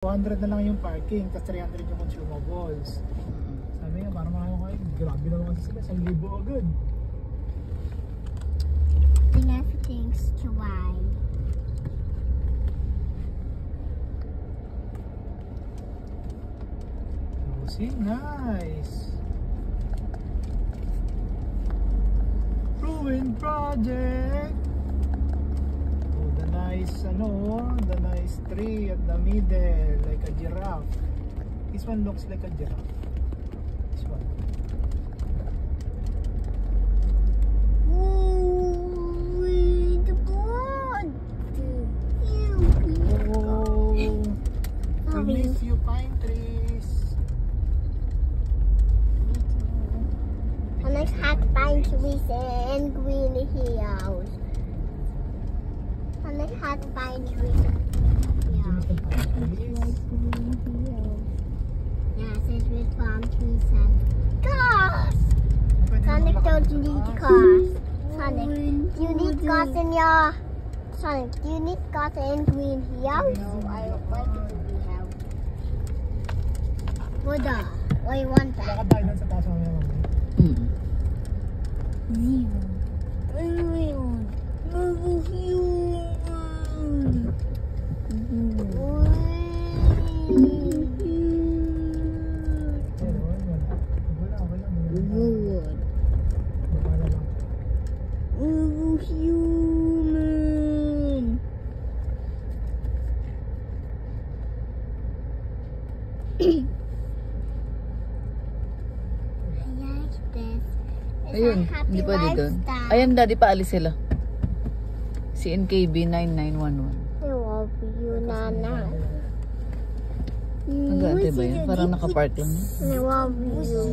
200 na lang yung parking, tapos 300 yung consumables. Sabi nga, parang mga kayo, grabe naman kasi sila, 1,000 agad. Enough things to buy. Oh, see, nice. Ruin project. Oh, the nice, the nice tree at the middle, like a giraffe. This one looks like a giraffe. This one. I miss you, pine trees. I like hot pine trees and green hills. I like hot pine trees. Yeah. Yeah, since with palm trees and cars. Sonic, don't you need cars? Sonic, do you need cars in your... Sonic, do you need cars in green hills? No, I don't like it to be house. What the? Why you want that? Baka tayo sa taas mamaya mamaya. Ayun, hindi pwede doon. Ayan, daddy, paalis sila. Si NKB 9911. I love you, Nana. Nag-aantay ba yan? Parang nakapark lang. I love you.